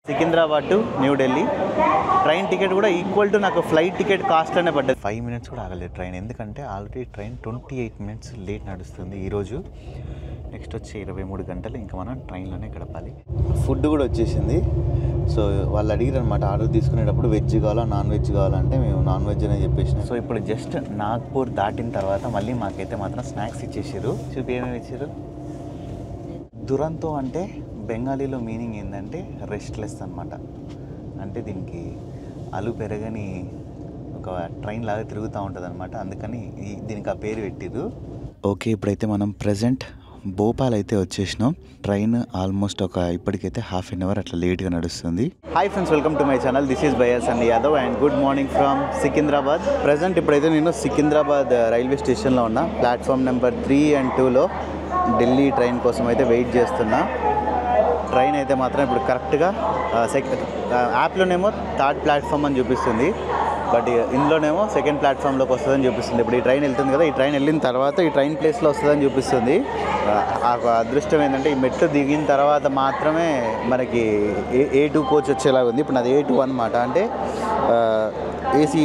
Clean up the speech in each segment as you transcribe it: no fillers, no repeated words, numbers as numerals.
Secunderabad to new Delhi train ticket కూడా equal to నాకు flight ticket cost అనే పడ్డది. 5 minutes కూడా ఆగలేదు ట్రైన్, ఎందుకంటే ఆల్రెడీ ట్రైన్ 28 minutes లేట్ నడుస్తుంది ఈరోజు. నెక్స్ట్ వచ్చి 23 గంటలు ఇంకా మనం ట్రైన్లోనే గడపాలి. ఫుడ్ కూడా వచ్చేసింది. సో వాళ్ళు అడిగారు అనమాట ఆర్డర్ తీసుకునేటప్పుడు వెజ్ కావాలా నాన్ వెజ్ కావాలంటే మేము నాన్ వెజ్ అనే చెప్పేసినాం. సో ఇప్పుడు జస్ట్ నాగ్పూర్ దాటిన తర్వాత మళ్ళీ మాకైతే మాత్రం స్నాక్స్ ఇచ్చేసారు. చూపి ఏమేమి ఇచ్చారు. దురంతో అంటే బెంగాలీలో మీనింగ్ ఏంటంటే రెస్ట్లెస్ అనమాట. అంటే దీనికి అలు పెరగని ఒక ట్రైన్ లాగా తిరుగుతూ ఉంటుంది అనమాట, అందుకని దీనికి ఆ పేరు పెట్టిరు. ఓకే, ఇప్పుడైతే మనం ప్రజెంట్ భోపాల్ అయితే వచ్చేసినాం. ట్రైన్ ఆల్మోస్ట్ ఇప్పటికైతే ½ an hour అట్లా లేట్గా నడుస్తుంది. Hi friends, welcome to my channel. This is bias and Yadav and good morning from Secunderabad. Present ఇప్పుడైతే నేను సికింద్రాబాద్ రైల్వే స్టేషన్లో ఉన్నా. ప్లాట్ఫామ్ నెంబర్ 3 and 2లో ఢిల్లీ ట్రైన్ కోసం అయితే వెయిట్ చేస్తున్నా. ట్రైన్ అయితే మాత్రం ఇప్పుడు కరెక్ట్గా యాప్లోనేమో 3rd ప్లాట్ఫామ్ అని చూపిస్తుంది, బట్ ఇందులోనేమో 2nd ప్లాట్ఫామ్లోకి వస్తుందని చూపిస్తుంది. ఇప్పుడు ఈ ట్రైన్ వెళ్తుంది కదా, ఈ ట్రైన్ వెళ్ళిన తర్వాత ఈ ట్రైన్ ప్లేస్లో వస్తుందని చూపిస్తుంది. ఆ అదృష్టం ఏంటంటే ఈ మెట్లు దిగిన తర్వాత మాత్రమే మనకి A2 కోచ్ వచ్చేలాగా ఉంది. ఇప్పుడు నాది A2 అనమాట. అంటే AC,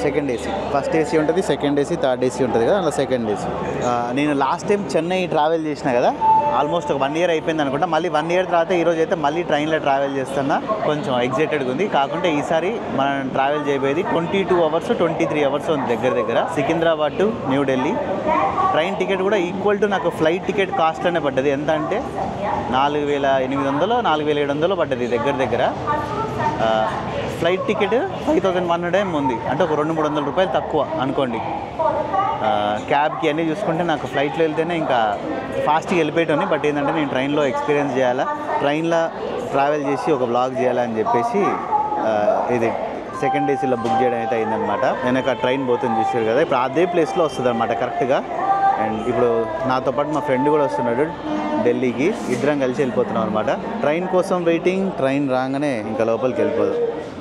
second AC, first AC ఉంటుంది, సెకండ్ ఏసీ, థర్డ్ ఏసీ ఉంటుంది కదా, అలా సెకండ్ ఏసీ. నేను లాస్ట్ టైం చెన్నై ట్రావెల్ చేసిన కదా, ఆల్మోస్ట్ ఒక 1 year అయిపోయింది అనుకుంటా. మళ్ళీ 1 year తర్వాత ఈరోజు అయితే మళ్ళీ ట్రైన్లో ట్రావెల్ చేస్తున్నా. కొంచెం ఎగ్జైటెడ్గా ఉంది. కాకుంటే ఈసారి మనం ట్రావెల్ చేయబోయేది 22 hours 23 hours ఉంది దగ్గర Secunderabad to new Delhi. Train ticket కూడా ఈక్వల్ టు నాకు ఫ్లైట్ టికెట్ కాస్ట్ అనే పడ్డది. ఎంత అంటే 4800 4700 పడ్డది దగ్గర. ఫ్లైట్ టికెట్ 5100 ఉంది, అంటే ఒక 200-300 రూపాయలు తక్కువ అనుకోండి. క్యాబ్కి అన్నీ చూసుకుంటే నాకు ఫ్లైట్లో వెళ్తేనే ఇంకా ఫాస్ట్గా వెళ్ళిపోయేటోని. బట్ ఏంటంటే నేను ట్రైన్లో ఎక్స్పీరియన్స్ చేయాలా, ట్రైన్లో ట్రావెల్ చేసి ఒక బ్లాగ్ చేయాలని చెప్పేసి ఇది సెకండ్ ఏసీలో బుక్ చేయడం అయితే అయిందనమాట. వెనక ట్రైన్ పోతుంది చూసారు కదా, ఇప్పుడు అదే ప్లేస్లో వస్తుంది అనమాట కరెక్ట్గా. అండ్ ఇప్పుడు నాతో పాటు మా ఫ్రెండ్ కూడా వస్తున్నాడు ఢిల్లీకి. ఇద్దరం కలిసి వెళ్ళిపోతున్నాం అనమాట. ట్రైన్ కోసం వెయిటింగ్. ట్రైన్ రాగానే ఇంకా లోపలికి వెళ్ళిపోదు.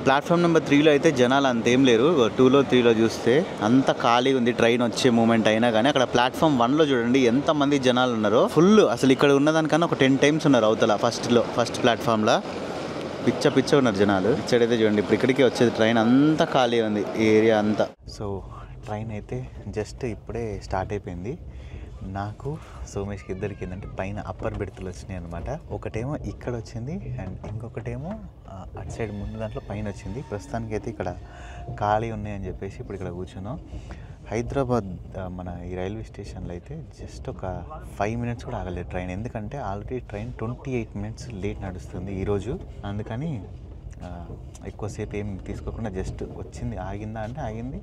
ప్లాట్ఫామ్ నెంబర్ 3లో అయితే జనాలు అంతేం లేరు. 2లో 3లో చూస్తే అంత ఖాళీగా ఉంది ట్రైన్ వచ్చే మూమెంట్ అయినా కానీ. అక్కడ ప్లాట్ఫామ్ 1లో చూడండి ఎంతమంది జనాలు ఉన్నారో, ఫుల్. అసలు ఇక్కడ ఉన్నదానికన్నా ఒక 10 times ఉన్నారు అవతల ఫస్ట్ ప్లాట్ఫామ్లో. పిచ్చ ఉన్నారు జనాలు. ఇక్కడైతే చూడండి, ఇప్పుడు ఇక్కడికి వచ్చేది ట్రైన్ అంతా ఖాళీ ఉంది ఈ ఏరియా అంతా. సో ట్రైన్ అయితే జస్ట్ ఇప్పుడే స్టార్ట్ అయిపోయింది. నాకు సోమేష్కి ఇద్దరికి ఏంటంటే పైన అప్పర్ బెర్త్లు వచ్చినాయి అనమాట. ఒకటేమో ఇక్కడ వచ్చింది అండ్ ఇంకొకటేమో అటు సైడ్ ముందు దాంట్లో పైన వచ్చింది. ప్రస్తుతానికి అయితే ఇక్కడ ఖాళీ ఉన్నాయని చెప్పేసి ఇప్పుడు ఇక్కడ కూర్చున్నాం. హైదరాబాద్ మన ఈ రైల్వే స్టేషన్లో అయితే జస్ట్ ఒక 5 minutes కూడా ఆగలేదు ట్రైన్, ఎందుకంటే ఆల్రెడీ ట్రైన్ 28 minutes లేట్ నడుస్తుంది ఈరోజు. అందుకని ఎక్కువసేపు ఏం తీసుకోకుండా జస్ట్ వచ్చింది, ఆగిందా అంటే ఆగింది,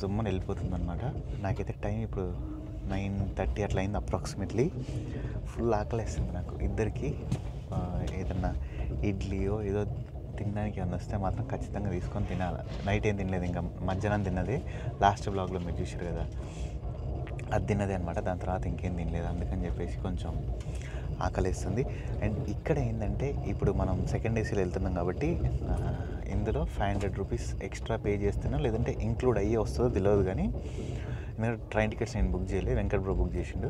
జుమ్మని వెళ్ళిపోతుంది అనమాట. నాకైతే టైం ఇప్పుడు 9:30 అట్లా అయింది అప్రాక్సిమేట్లీ. ఫుల్ ఆకలేస్తుంది నాకు. ఇద్దరికి ఏదన్నా ఇడ్లీయో ఏదో తినడానికి ఏమన్నా వస్తే మాత్రం ఖచ్చితంగా తీసుకొని తినాలి. నైట్ ఏం తినలేదు, ఇంకా మధ్యాహ్నం తిన్నది లాస్ట్ బ్లాగ్లో మీరు చూసారు కదా, అది తిన్నదే అనమాట. దాని తర్వాత ఇంకేం తినలేదు, అందుకని చెప్పేసి కొంచెం ఆకలిస్తుంది. అండ్ ఇక్కడ ఏంటంటే ఇప్పుడు మనం సెకండ్ ఏసీలో వెళ్తున్నాం కాబట్టి ఇందులో 500 rupees ఎక్స్ట్రా పే చేస్తున్నాం, లేదంటే ఇంక్లూడ్ అయ్యే వస్తుందో తెలియదు. కానీ ఎందుకంటే ట్రైన్ టికెట్స్ నేను బుక్ చేయలేదు, వెంకట్ బ్రో బుక్ చేసిండు.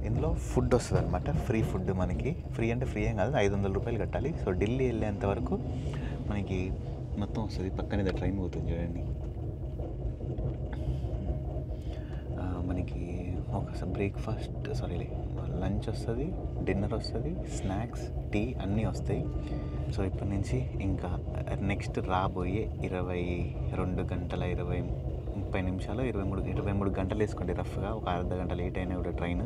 ఇందులో ఫుడ్ వస్తుంది అనమాట, ఫ్రీ ఫుడ్. మనకి ఫ్రీ అంటే ఫ్రీ ఏం కాదు, 500 రూపాయలు కట్టాలి. సో ఢిల్లీ వెళ్ళేంత వరకు మనకి మొత్తం వస్తుంది. పక్కనే ట్రైన్ పోతుంది చూడండి. మనకి ఒక బ్రేక్ఫాస్ట్ లంచ్ వస్తుంది, డిన్నర్ వస్తుంది, స్నాక్స్, టీ అన్నీ వస్తాయి. సో ఇప్పటి నుంచి ఇంకా నెక్స్ట్ రాబోయే 22 గంటల 30 నిమిషాలు 23 గంటలు వేసుకోండి రఫ్గా. ఒక అర్ధ గంట లేట్ అయినా కూడా ట్రైన్.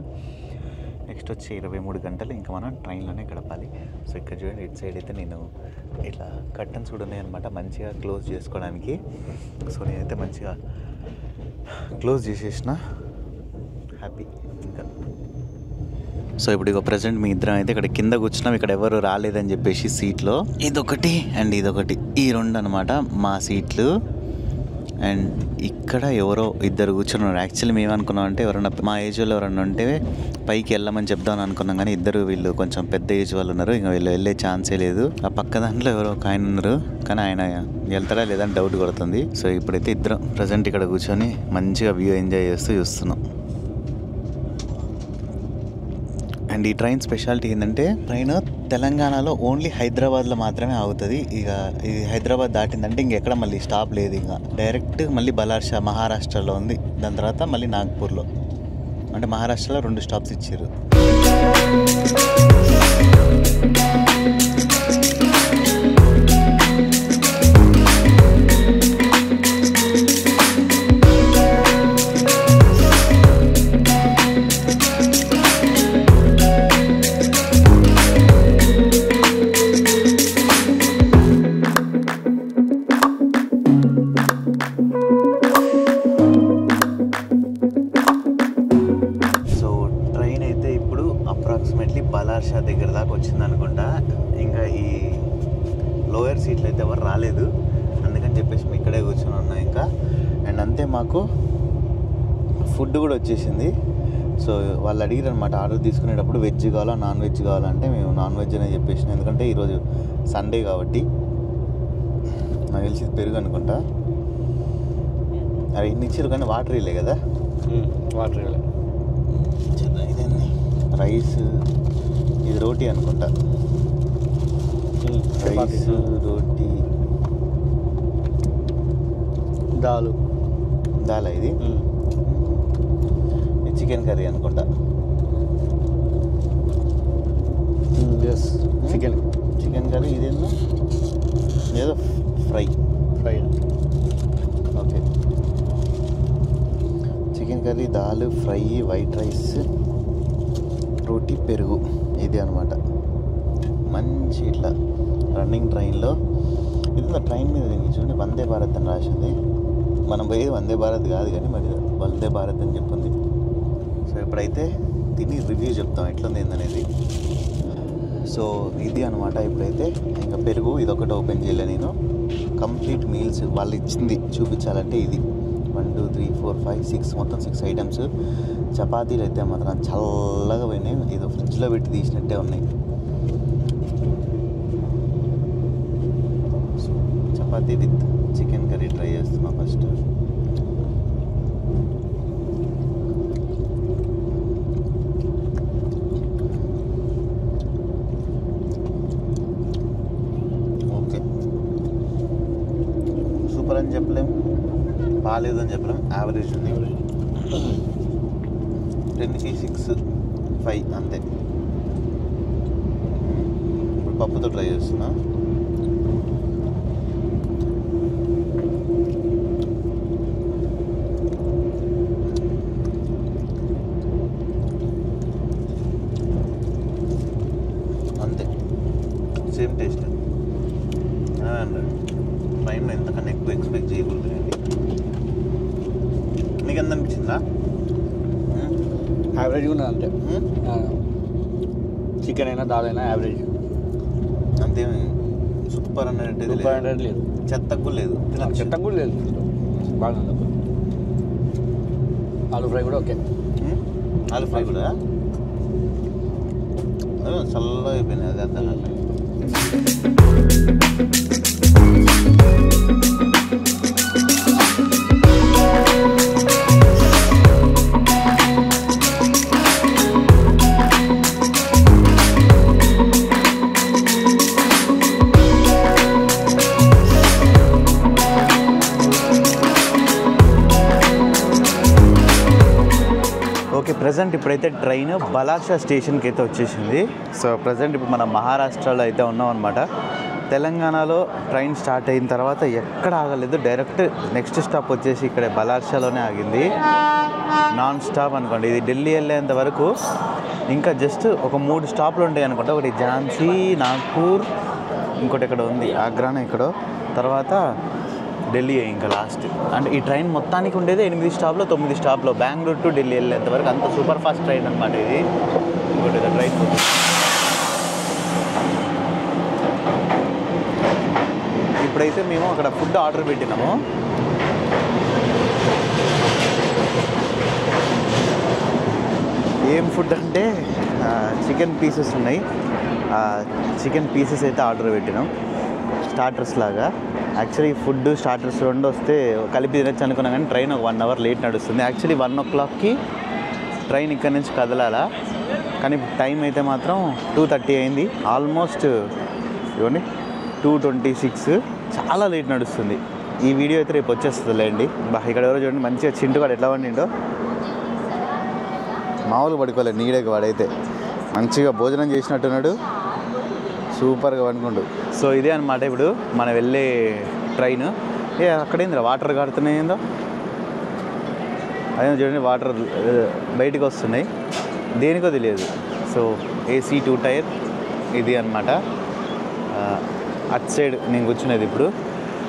నెక్స్ట్ వచ్చి 23 గంటలు ఇంకా మనం ట్రైన్లోనే గడపాలి. సో ఇక్కడ చూడండి, ఇటు సైడ్ అయితే నేను ఇట్లా కర్టన్స్ కూడా ఉన్నాయన్నమాట మంచిగా క్లోజ్ చేసుకోవడానికి. సో నేనైతే మంచిగా క్లోజ్ చేసేసిన, హ్యాపీ ఇంకా. సో ఇప్పుడు ఇక ప్రజెంట్ మీ ఇద్దరం అయితే ఇక్కడ కింద కూర్చున్నాం. ఇక్కడ ఎవరు రాలేదని చెప్పేసి సీట్లో ఇదొకటి అండ్ ఇదొకటి, ఈ 2 అనమాట మా సీట్లు. అండ్ ఇక్కడ ఎవరో ఇద్దరు కూర్చున్నారు. యాక్చువల్లీ మేము అనుకున్నాం అంటే ఎవరన్నా మా ఏజ్ వాళ్ళు ఎవరన్నా ఉంటే పైకి వెళ్ళమని చెప్దామని అనుకున్నాం, కానీ వీళ్ళు కొంచెం పెద్ద ఏజ్ వాళ్ళు ఉన్నారు, ఇంకా వీళ్ళు వెళ్ళే ఛాన్సే లేదు. ఆ పక్క దాంట్లో ఎవరో ఒక ఆయన ఉన్నారు, కానీ ఆయన వెళ్తాడా లేదని డౌట్ కొడుతుంది. సో ఇప్పుడైతే ఇద్దరం ప్రజెంట్ ఇక్కడ కూర్చొని మంచిగా వ్యూ ఎంజాయ్ చేస్తూ చూస్తున్నాం. అండ్ ఈ ట్రైన్ స్పెషాలిటీ ఏంటంటే ట్రైన్ తెలంగాణలో ఓన్లీ హైదరాబాద్లో మాత్రమే ఆగుతుంది. ఇక ఇది హైదరాబాద్ దాటిందంటే ఇంకెక్కడ మళ్ళీ స్టాప్ లేదు. ఇంకా డైరెక్ట్ మళ్ళీ బలార్షా మహారాష్ట్రలో ఉంది. దాని తర్వాత మళ్ళీ నాగ్పూర్లో, అంటే మహారాష్ట్రలో 2 స్టాప్స్ ఇచ్చారు. అప్రాక్సిమేట్లీ బలార్షా దగ్గర దాకా వచ్చింది అనుకుంటా. ఇంకా ఈ లోయర్ సీట్లు అయితే ఎవరు రాలేదు, అందుకని చెప్పేసి మేము ఇక్కడే కూర్చొని ఉన్నాం ఇంకా. అండ్ అంతే మాకు ఫుడ్ కూడా వచ్చేసింది. సో వాళ్ళు అడిగారు అనమాట ఆర్డర్ తీసుకునేటప్పుడు వెజ్ కావాలా నాన్ వెజ్ కావాలంటే మేము నాన్ వెజ్ అనే చెప్పేసినాం, ఎందుకంటే ఈరోజు సండే కాబట్టి. నాకు తెలిసి పెరుగు అనుకుంటా. అరే ఇన్ని ఇచ్చారు కానీ వాటర్ ఇలే కదా, వాటర్ ఇలే. ఇదేంది రైస్, ఇది రోటీ అనుకుంటా. రైస్ రోటీ దాల్ ఇది చికెన్ కర్రీ అనుకుంటా. చికెన్ కర్రీ ఇదేందో ఏదో ఫ్రై ఓకే. చికెన్ కర్రీ, దాల్, ఫ్రై, వైట్ రైస్, రోటీ, పెరుగు, ఇది అనమాట. మంచి ఇట్లా రన్నింగ్ ట్రైన్లో. ఇది ట్రైన్ మీద చూడండి వందే భారత్ అని రాసింది. మనం పోయేది వందే భారత్ కాదు కానీ మరి వందే భారత్ అని చెప్పింది. సో ఇప్పుడైతే తిని రివ్యూ చెప్తాం ఎట్లుంది ఏందనేది. సో ఇది అనమాట. ఇప్పుడైతే ఇంకా పెరుగు ఇదొకటి ఓపెన్ చేయలే నేను. కంప్లీట్ మీల్స్ వాళ్ళు ఇచ్చింది చూపించాలంటే ఇది 1 2 3 4 5 6 మొత్తం 6 ఐటమ్స్. చపాతీలు అయితే మాత్రం చల్లగా పోయినాయి, ఏదో ఫ్రిడ్జ్లో పెట్టి తీసినట్టే ఉన్నాయి. Chapati with chicken curry try చేస్తున్నా ఫస్ట్. ఓకే, సూపర్ అని చెప్పలేము, బాగాలేదు అని చెప్పలేము, యావరేజ్ ఉంది. 10కి 6 5 అంతే. ఇప్పుడు పప్పుతో ట్రై చేస్తున్నా. అంతే, సేమ్ టేస్ట్. ట్రైన్లో ఎంతకన్నా ఎక్కువ ఎక్స్పెక్ట్ చేయకూడదు. నీకు ఎంత అనిపించిందా? యావరేజ్ ఉన్నది అంతే. చికెన్ అయినా దాల్ అయినా యావరేజ్ అంతే. సూపర్ అన్నట్టు లేదు, చెత్తకు లేదు, చెత్తకు కూడా లేదు, బాగుంది. ఆలూ ఫ్రై కూడా ఓకే. ఆలూ ఫ్రై కూడా చల్లగా అయిపోయినాయి. అది అర్థం కాదు. ఓకే, ప్రజెంట్ ఇప్పుడైతే ట్రైన్ బలార్షా స్టేషన్కి అయితే వచ్చేసింది. సో ప్రజెంట్ ఇప్పుడు మనం మహారాష్ట్రలో అయితే ఉన్నాం అనమాట. తెలంగాణలో ట్రైన్ స్టార్ట్ అయిన తర్వాత ఎక్కడ ఆగలేదు, డైరెక్ట్ నెక్స్ట్ స్టాప్ వచ్చేసి ఇక్కడ బలార్షాలోనే ఆగింది. నాన్ స్టాప్ అనుకోండి. ఇది ఢిల్లీ వెళ్ళేంత వరకు ఇంకా జస్ట్ ఒక 3 స్టాప్లు ఉంటాయి అనుకుంటా. ఒకటి ఝాన్సీ, నాగ్పూర్, ఇంకోటి ఇక్కడ ఉంది ఆగ్రానే ఎక్కడో, తర్వాత ఢిల్లీ ఇంకా లాస్ట్. అంటే ఈ ట్రైన్ మొత్తానికి ఉండేది 8 స్టాప్లో 9 స్టాప్లో బెంగళూరు టు ఢిల్లీ వెళ్ళేంత వరకు అంత సూపర్ ఫాస్ట్ ట్రైన్ అనమాట ఇది. ఇంకోటి ట్రైన్ ఇప్పుడైతే మేము అక్కడ ఫుడ్ ఆర్డర్ పెట్టినాము. ఏం ఫుడ్ అంటే చికెన్ పీసెస్ ఉన్నాయి. చికెన్ పీసెస్ అయితే ఆర్డర్ పెట్టినాం స్టార్టర్స్ లాగా. యాక్చువల్లీ ఫుడ్ స్టార్టర్స్ 2 వస్తే కలిపి తినచ్చు అనుకున్నాం కానీ ట్రైన్ ఒక 1 అవర్ లేట్ నడుస్తుంది. యాక్చువల్లీ 1 o'clockకి ట్రైన్ ఇక్కడ నుంచి కదలాలా. కానీ టైం అయితే మాత్రం 2:30 అయింది. ఆల్మోస్ట్ ఇవ్వండి 2:26. చాలా లేట్ నడుస్తుంది. ఈ వీడియో అయితే రేపు వచ్చేస్తుందిలేండి. ఇక్కడ ఎవరో చూడండి మంచిగా చింటుగాడు ఎట్లా వండిండో. మామూలు పడుకోలేదు నీడేకి వాడైతే మంచిగా భోజనం చేసినట్టున్నాడు. సూపర్గా వండుకుండు. సో ఇదే అనమాట ఇప్పుడు మనం వెళ్ళే ట్రైన్. అక్కడేంద్రా వాటర్ కాడుతున్నాయిందో అదే చూడండి వాటర్ బయటకు వస్తున్నాయి, దేనికో తెలియదు. సో AC 2 టైర్ ఇది అనమాట. అట్ సైడ్ నేను కూర్చునేది ఇప్పుడు.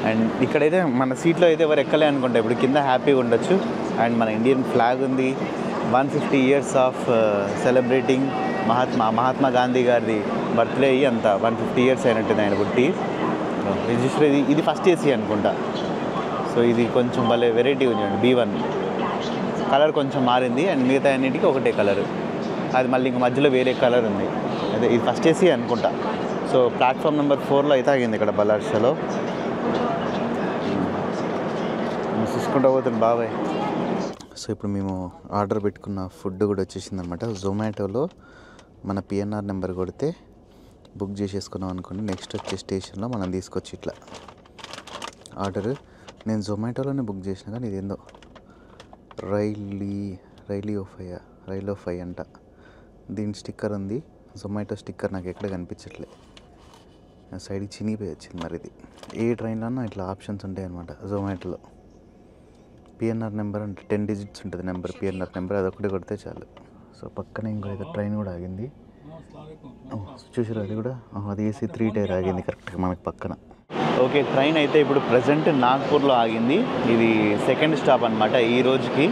అండ్ ఇక్కడైతే మన సీట్లో అయితే ఎవరు ఎక్కలే అనుకుంటా. ఇప్పుడు కింద హ్యాపీగా ఉండొచ్చు. అండ్ మన ఇండియన్ ఫ్లాగ్ ఉంది. 150 years of celebrating Mahatma Gandhi గారిది బర్త్డే అయ్యి అంత 150 years అయినట్టుంది ఆయన పుట్టి. రిజిస్టర్ ఇది ఫస్ట్ AC అనుకుంటా. సో ఇది కొంచెం భలే వెరైటీ ఉంది. B1 కలర్ కొంచెం మారింది. అండ్ మిగతా అన్నిటికీ ఒకటే కలర్. అది మళ్ళీ ఇంక మధ్యలో వేరే కలర్ ఉంది. అదే ఇది ఫస్ట్ AC అనుకుంటా. సో ప్లాట్ఫామ్ నెంబర్ 4లో అయితే ఆగింది ఇక్కడ బల్లార్షలో. చూసుకుంటూ పోతుంది బాబాయ్. సో ఇప్పుడు మేము ఆర్డర్ పెట్టుకున్న ఫుడ్ కూడా వచ్చేసింది అనమాట. జొమాటోలో మన PNR నెంబర్ కొడితే బుక్ చేసేసుకున్నాం అనుకోండి. నెక్స్ట్ వచ్చే స్టేషన్లో మనం తీసుకొచ్చి ఇట్లా ఆర్డర్. నేను జొమాటోలోనే బుక్ చేసిన కానీ ఇదేందో రైలో ఫై అంట. దీని స్టిక్కర్ ఉంది. జొమాటో స్టిక్కర్ నాకు ఎక్కడ కనిపించట్లే. సైడ్కి చినిగిపోయి వచ్చింది. మరి ఇది ఏ ట్రైన్లోనూ ఇట్లా ఆప్షన్స్ ఉంటాయి అనమాట జొమాటోలో. PNR నెంబర్ అంటే 10 digits ఉంటుంది నెంబర్. PNR నెంబర్ అదొకటి కొడితే చాలు. సో పక్కనే ఇంకో ఏదో ట్రైన్ కూడా ఆగింది చూసారు. అది కూడా అది AC 3 టైర్ ఆగింది కరెక్ట్గా మనకు పక్కన. ఓకే ట్రైన్ అయితే ఇప్పుడు ప్రజెంట్ నాగ్పూర్లో ఆగింది. ఇది సెకండ్ స్టాప్ అనమాట ఈ రోజుకి.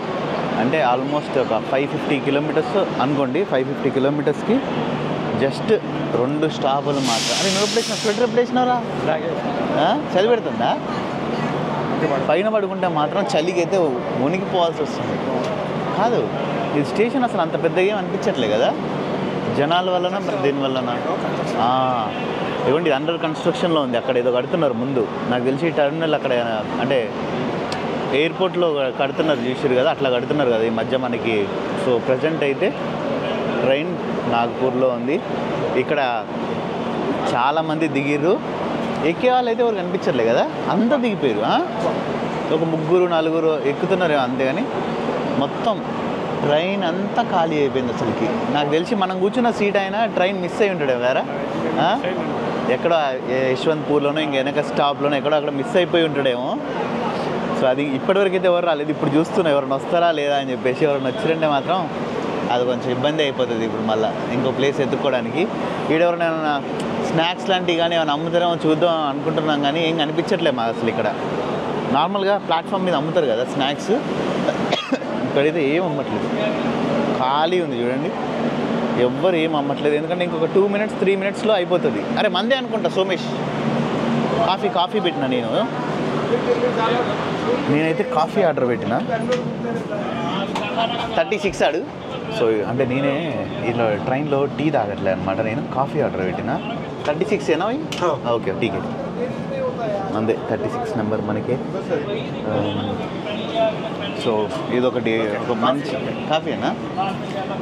అంటే ఆల్మోస్ట్ ఒక 550 kilometers అనుకోండి. 550 kilometersకి జస్ట్ 2 స్టాపులు మాత్రం. అది నువ్వు ఎప్పుడు వేసినా స్వెటర్ ఎప్పుడు వేసినారా? చలి పెడుతుందా? పైన పడుకుంటే మాత్రం చలికి అయితే మునిగిపోవాల్సి వస్తుంది. కాదు ఇది స్టేషన్ అసలు అంత పెద్దగా ఏం అనిపించట్లే కదా, జనాల వలన మరి దేనివల్లన. ఇవ్వండి అండర్ కన్స్ట్రక్షన్లో ఉంది. అక్కడ ఏదో కడుతున్నారు ముందు. నాకు తెలిసి టర్మినల్ అక్కడ అంటే ఎయిర్పోర్ట్లో కడుతున్నారు చూసారు కదా, అట్లా కడుతున్నారు కదా ఈ మధ్య మనకి. సో ప్రజెంట్ అయితే ట్రైన్ నాగ్పూర్లో ఉంది. ఇక్కడ చాలామంది దిగిర్రు. ఎక్కే వాళ్ళు అయితే ఎవరు కనిపించట్లే కదా, అంతా దిగిపోయారు. ఒక 3-4 ఎక్కుతున్నారు అంతేగాని మొత్తం ట్రైన్ అంతా ఖాళీ అయిపోయింది అసలుకి. నాకు తెలిసి మనం కూర్చున్న సీట్ అయినా ట్రైన్ మిస్ అయి ఉంటాడు వేరే. ఎక్కడ యశ్వంత్పూర్లోనో ఇంక వెనక స్టాప్లోనో ఎక్కడో అక్కడ మిస్ అయిపోయి ఉంటాడేమో. సో అది ఇప్పటివరకు అయితే ఎవరు రాలేదు. ఇప్పుడు చూస్తున్నా ఎవరైనా వస్తారా లేదా అని చెప్పేసి. ఎవరైనా వచ్చిరంటే మాత్రం అది కొంచెం ఇబ్బంది అయిపోతుంది. ఇప్పుడు మళ్ళీ ఇంకో ప్లేస్ ఎత్తుక్కోవడానికి. ఈడెవరైనా స్నాక్స్ లాంటివి కానీ ఏమైనా అమ్ముతారేమో చూద్దాం అనుకుంటున్నాం కానీ ఏం కనిపించట్లేదు మాకు అసలు. ఇక్కడ నార్మల్గా ప్లాట్ఫామ్ మీద అమ్ముతారు కదా స్నాక్స్, ఇక్కడైతే ఏం అమ్మట్లేదు. ఖాళీ ఉంది చూడండి, ఎవ్వరు ఏం అమ్మట్లేదు. ఎందుకంటే ఇంకొక 2 minutes 3 minutesలో అయిపోతుంది. అరే మందే అనుకుంటా సోమేష్. కాఫీ పెట్టినా నేనైతే కాఫీ ఆర్డర్ పెట్టిన 36 ఆడు. సో అంటే నేనే ఇలా ట్రైన్లో టీ తాగట్లే అనమాట. నేను కాఫీ ఆర్డర్ పెట్టిన 36 ఏనా? ఓకే టీకే అందే 36 నెంబర్ మనకి. సో ఇదొకటి ఒక మంచి కాఫీనా.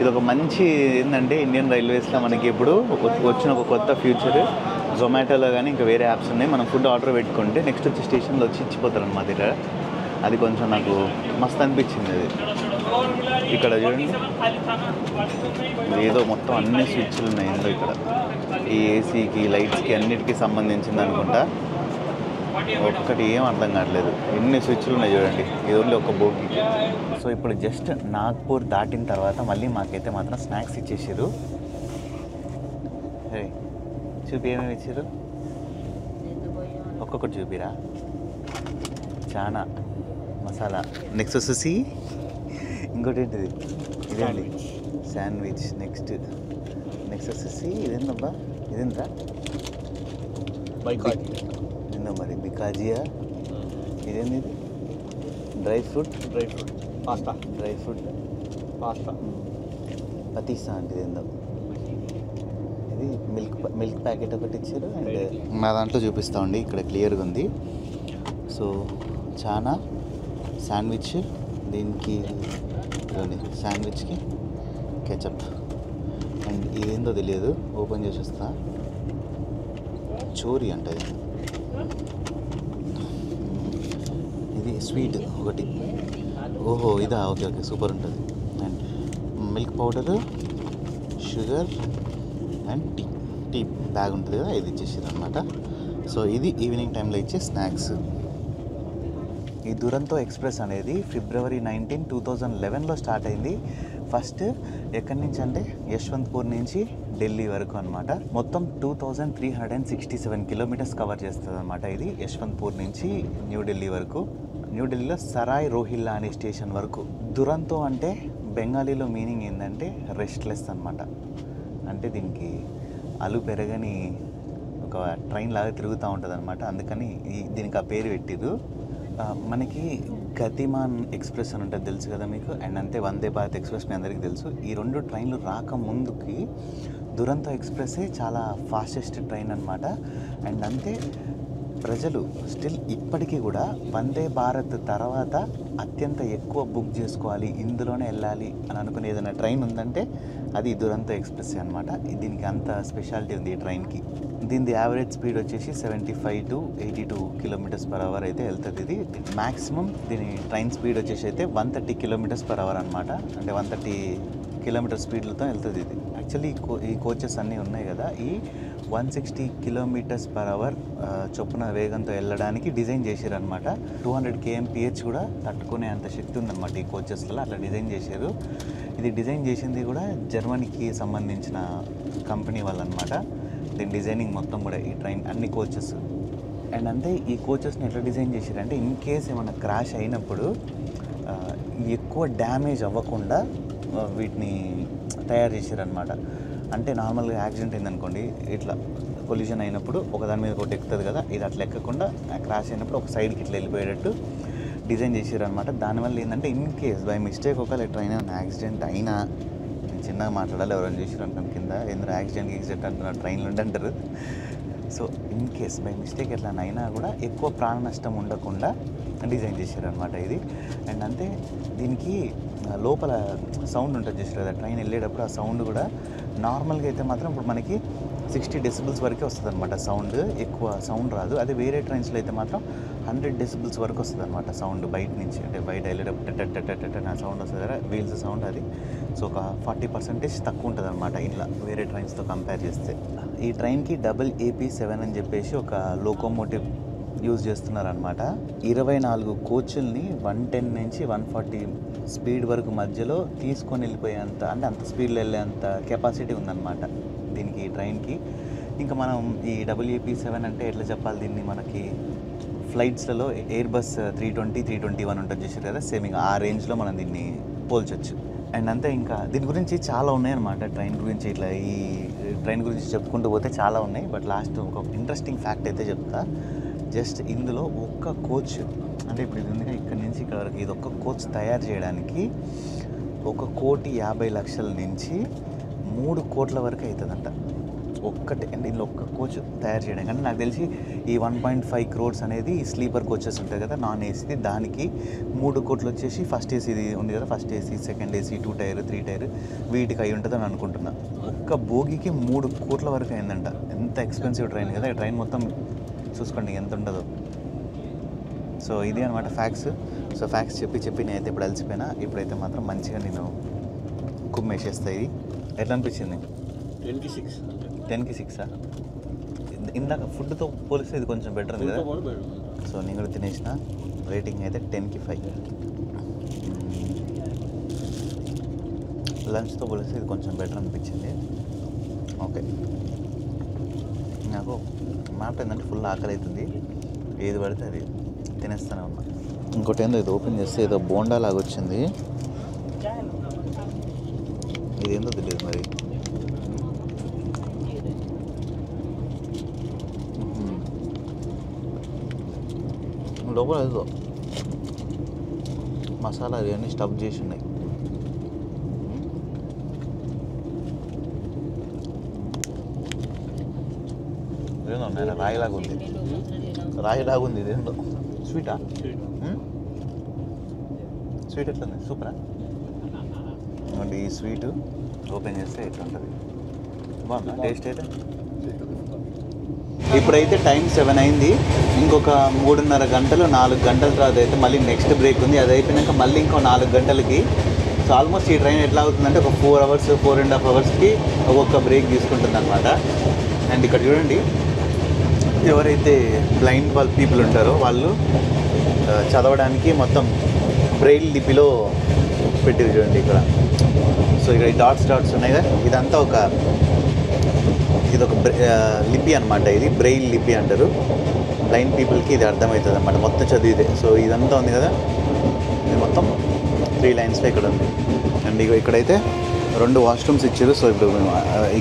ఇదొక మంచి ఏంటంటే ఇండియన్ రైల్వేస్లో మనకి ఇప్పుడు వచ్చిన ఒక కొత్త ఫ్యూచర్. జొమాటోలో కానీ ఇంకా వేరే యాప్స్ ఉన్నాయి. మనం ఫుడ్ ఆర్డర్ పెట్టుకుంటే నెక్స్ట్ వచ్చే స్టేషన్లో వచ్చి ఇచ్చిపోతారు అన్నమాట ఇక్కడ. అది కొంచెం నాకు మస్తు అనిపించింది. అది ఇక్కడ చూడండి ఏదో మొత్తం అన్ని స్విచ్లు ఉన్నాయి ఇందులో. ఇక్కడ ఈ ఏసీకి లైట్స్కి అన్నిటికీ సంబంధించింది అనుకుంటా. ఒక్కటి ఏం అర్థం కావట్లేదు, ఎన్ని స్విచ్లు ఉన్నాయి చూడండి. ఇది ఓన్లీ ఒక బోగికి. సో ఇప్పుడు జస్ట్ నాగ్పూర్ దాటిన తర్వాత మళ్ళీ మాకైతే మాత్రం స్నాక్స్ ఇచ్చేసారు. చూపి ఏమేమి ఇచ్చారు, ఒక్కొక్కటి చూపిరా. చాలా మసాలా. నెక్స్ట్ వచ్చేసి ఇంకోటి ఏంటిది, ఇదేంటి శాండ్విచ్. నెక్స్ట్ వచ్చేసి ఇదేందబ్బా, ఇదేంద్రా ఏందో మరి బికాజియా. ఇదేంది ఇది, డ్రై ఫ్రూట్ పాస్తా పతీసా అంటే ఇదేందో. ఇది మిల్క్ ప్యాకెట్ ఒకటి ఇచ్చారు. అండ్ మా దాంట్లో చూపిస్తామండి, ఇక్కడ క్లియర్గా ఉంది. సో చాలా శాండ్విచ్, దీనికి శాండ్విచ్కి కెచప్. అండ్ ఇదేందో తెలియదు, ఓపెన్ చేసి వస్తా. చోరీ అంట ఇది స్వీట్ ఒకటి. ఓహో ఇదా, ఓకే ఓకే సూపర్ ఉంటుంది. And milk powder, sugar and tea bag ఉంటుంది కదా, ఇది ఇచ్చేసారు అనమాట. సో ఇది ఈవినింగ్ టైంలో ఇచ్చే స్నాక్స్. ఈ దురంతో ఎక్స్ప్రెస్ అనేది ఫిబ్రవరి 19, 2011లో స్టార్ట్ అయింది. ఫస్ట్ ఎక్కడి నుంచి అంటే యశ్వంత్పూర్ నుంచి ఢిల్లీ వరకు అనమాట. మొత్తం 2367 కిలోమీటర్స్ కవర్ చేస్తుంది అనమాట ఇది, యశ్వంత్పూర్ నుంచి న్యూఢిల్లీ వరకు. న్యూఢిల్లీలో సరాయ్ రోహిల్లా అనే స్టేషన్ వరకు. దురంతో అంటే బెంగాలీలో మీనింగ్ ఏంటంటే రెస్ట్లెస్ అనమాట. అంటే దీనికి అలు పెరగని ఒక ట్రైన్ లాగా తిరుగుతూ ఉంటుంది అనమాట. అందుకని దీనికి ఆ పేరు పెట్టిరు. మనకి గతిమాన్ ఎక్స్ప్రెస్ అని ఉంటుంది తెలుసు కదా మీకు. అండ్ అంతే వందే భారత్ ఎక్స్ప్రెస్ మీ అందరికీ తెలుసు. ఈ రెండు ట్రైన్లు రాకముందుకి దురంతో ఎక్స్ప్రెస్సే చాలా ఫాస్టెస్ట్ ట్రైన్ అనమాట. అండ్ అంతే ప్రజలు స్టిల్ ఇప్పటికీ కూడా వందే భారత్ తర్వాత అత్యంత ఎక్కువ బుక్ చేసుకోవాలి, ఇందులోనే వెళ్ళాలి అని అనుకునే ఏదైనా ట్రైన్ ఉందంటే అది దురంతో ఎక్స్ప్రెస్ అనమాట. దీనికి అంత స్పెషాలిటీ ఉంది ఈ ట్రైన్కి. దీని యావరేజ్ స్పీడ్ వచ్చేసి 75 to 82 km/h అయితే వెళ్తుంది. ఇది మ్యాక్సిమం దీని ట్రైన్ స్పీడ్ వచ్చేసి అయితే 130 km/h అనమాట. అంటే 130 km స్పీడ్లతో వెళ్తుంది ఇది. యాక్చువల్లీ ఈ కోచెస్ అన్నీ ఉన్నాయి కదా, ఈ 160 km/h చొప్పున వేగంతో వెళ్ళడానికి డిజైన్ చేశారు అనమాట. 200 kmph కూడా తట్టుకునే అంత శక్తి ఉందన్నమాట ఈ కోచెస్లో, అట్లా డిజైన్ చేశారు. ఇది డిజైన్ చేసింది కూడా జర్మనీకి సంబంధించిన కంపెనీ వాళ్ళు అనమాట. దీని డిజైనింగ్ మొత్తం కూడా ఈ ట్రైన్ అన్ని కోచెస్. అండ్ అంతే ఈ కోచెస్ని ఎట్లా డిజైన్ చేశారంటే ఇన్ కేస్ ఏమైనా క్రాష్ అయినప్పుడు ఎక్కువ డ్యామేజ్ అవ్వకుండా వీటిని తయారు చేశారనమాట. అంటే నార్మల్గా యాక్సిడెంట్ అయిందనుకోండి, ఇట్లా కొలిజన్ అయినప్పుడు ఒకదాని మీద ఒకటి ఎక్కుతుంది కదా, ఇది అట్లా ఎక్కకుండా క్రాష్ అయినప్పుడు ఒక సైడ్కి ఇట్లా వెళ్ళిపోయేటట్టు డిజైన్ చేశారనమాట. దానివల్ల ఏంటంటే ఇన్ కేస్ బై మిస్టేక్ ఒకవేళ ట్రైన్ ఏమైనా యాక్సిడెంట్ అయినా, నేను చిన్నగా మాట్లాడాలి, ఎవరైనా చేసారు అంటాను కింద ఎందుకు యాక్సిడెంట్ అంటున్నారు ట్రైన్లు అంటారు. So in case by mistake ఎట్లా అయినా కూడా ఎక్కువ ప్రాణ నష్టం ఉండకుండా డిజైన్ చేశారనమాట ఇది. అండ్ అంతే దీనికి లోపల సౌండ్ ఉంటుంది చేసారు కదా, ట్రైన్ వెళ్ళేటప్పుడు ఆ సౌండ్ కూడా నార్మల్గా అయితే మాత్రం ఇప్పుడు మనకి 60 decibels వరకే వస్తుంది అనమాట సౌండ్, ఎక్కువ సౌండ్ రాదు. అదే వేరే ట్రైన్స్లో అయితే మాత్రం 100 decibels వరకు వస్తుంది అనమాట సౌండ్ బయట నుంచి. అంటే బయట వెళ్ళేటప్పుడు నా సౌండ్ వస్తుంది కదా, వీల్స్ సౌండ్ అది. సో ఒక 40% తక్కువ ఉంటుంది అనమాట ఇట్లా వేరే ట్రైన్స్తో కంపేర్ చేస్తే. ఈ ట్రైన్కి AP7 అని చెప్పేసి ఒక లోకోమోటివ్ యూజ్ చేస్తున్నారనమాట. 24 కోచుల్ని 110 నుంచి 140 స్పీడ్ వరకు మధ్యలో తీసుకొని వెళ్ళిపోయేంత, అంటే అంత స్పీడ్లో వెళ్ళేంత కెపాసిటీ ఉందన్నమాట దీనికి ఈ ట్రైన్కి. ఇంకా మనం ఈ AP7 అంటే ఎట్లా చెప్పాలి దీన్ని, మనకి ఫ్లైట్స్లలో ఎయిర్ బస్ 320, 321 ఉంటుంది చూసారు కదా, సేమ్ ఇంకా ఆ రేంజ్లో మనం దీన్ని పోల్చొచ్చు. అండ్ అంతే ఇంకా దీని గురించి చాలా ఉన్నాయన్నమాట. ట్రైన్ గురించి ఇట్లా ఈ ట్రైన్ గురించి చెప్పుకుంటూ పోతే చాలా ఉన్నాయి. బట్ లాస్ట్ ఒక ఇంట్రెస్టింగ్ ఫ్యాక్ట్ అయితే చెప్తా. జస్ట్ ఇందులో ఒక్క కోచ్, అంటే ఇప్పుడు ఇది ఉంది ఇక్కడ నుంచి ఇక్కడ వరకు, ఇది ఒక్క కోచ్ తయారు చేయడానికి 1,50,00,000 నుంచి 3 కోట్ల వరకు అవుతుందంట ఒక్కటే. అండ్ ఇందులో ఒక్క కోచ్ తయారు చేయడానికి. అంటే నాకు తెలిసి ఈ 1.5 crores అనేది స్లీపర్ కోచెస్ ఉంటాయి కదా, నాన్ ఏసీది, దానికి 3 కోట్లు వచ్చేసి ఫస్ట్ ఏసీది ఉంది కదా, first AC, second AC, 2 tier, 3 tier, వీటికి అయి ఉంటుందని అనుకుంటున్నా. ఒక్క బోగికి 3 కోట్ల వరకు అయిందంట. ఎంత ఎక్స్పెన్సివ్ ట్రైన్ కదా, ఈ ట్రైన్ మొత్తం చూసుకోండి ఎంత ఉంటుందో. సో ఇది అనమాట ఫ్యాక్ట్స్. సో ఫ్యాక్ట్స్ చెప్పి నేనైతే ఇప్పుడు అలసిపోయినా. ఇప్పుడైతే మాత్రం మంచిగా నేను కుమ్మేసేస్తాయి. ఎట్లా అనిపించింది? 10కి 6. ఇందాక ఫుడ్తో పోలిస్తే ఇది కొంచెం బెటర్ ఉంది కదా. సో నేను కూడా తినేసిన. రేటింగ్ అయితే 10కి 5. లంచ్తో పోలిస్తే ఇది కొంచెం బెటర్ అనిపించింది. ఓకే, నాకు మాట ఏంటంటే ఫుల్ ఆకలి అవుతుంది, ఏది పడితే అది తినేస్తూనే ఉన్నా. ఇంకోటి ఏందో ఇది ఓపెన్ చేస్తే ఏదో బోండా లాగా వచ్చింది, ఇదేందో తెలియదు మరి. లోపల ఏదో మసాలా అవన్నీ స్టఫ్ చేసి ఉన్నాయి. ఇదేందో రాయిలాగా ఉంది, రాయిలాగా ఉంది. ఇదేందో స్వీటా? స్వీట్ ఎట్లా ఉంది? సూపరా? ఈ స్వీట్ ఓపెన్ చేస్తే ఎట్లా ఉంటుంది. బాగుందా టేస్ట్ అయితే? ఇప్పుడైతే టైం 7 అయింది. ఇంకొక 3.5 గంటలు 4 గంటల తర్వాత అయితే మళ్ళీ నెక్స్ట్ బ్రేక్ ఉంది. అది అయిపోయినాక మళ్ళీ ఇంకో 4 గంటలకి. సో ఆల్మోస్ట్ ఈ ట్రైన్ ఎట్లా అవుతుందంటే ఒక 4 అవర్స్ 4.5 అవర్స్కి ఒక్కొక్క బ్రేక్ తీసుకుంటుంది అనమాట. అండ్ ఇక్కడ చూడండి, ఎవరైతే బ్లైండ్ పీపుల్ ఉంటారో వాళ్ళు చదవడానికి మొత్తం బ్రెయిల్ లిపిలో పెట్టిరు చూడండి ఇక్కడ. సో ఇక్కడ ఈ డాట్స్ ఉన్నాయి కదా, ఇదంతా ఇదొక లిపి అనమాట. ఇది బ్రెయిల్ లిపి అంటారు. బ్లైండ్ పీపుల్కి ఇది అర్థమవుతుంది అనమాట మొత్తం చదివితే. సో ఇదంతా ఉంది కదా, ఇది మొత్తం 3 లైన్స్లో ఇక్కడ ఉంది. అండ్ ఇక్కడైతే 2 వాష్రూమ్స్ ఇచ్చారు. సో ఇప్పుడు మేము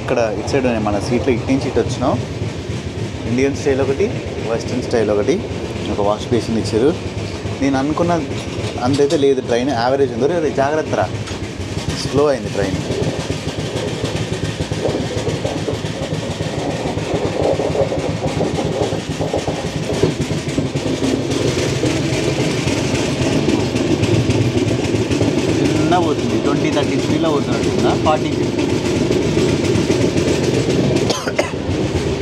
ఇక్కడ ఇటు సైడ్ మన సీట్లో ఇటు నుంచి ఇటు వచ్చినాం. ఇండియన్ స్టైల్ ఒకటి, వెస్ట్రన్ స్టైల్ ఒకటి, ఒక వాష్ బేసిన్ ఇచ్చారు. నేను అనుకున్న అంతైతే లేదు, ట్రైన్ యావరేజ్ ఉంది. జాగ్రత్త రా, స్లో అయింది ట్రైన్. చిన్న పోతుంది, 20-30 స్పీడ్లో పోతున్నట్టుందా, 40.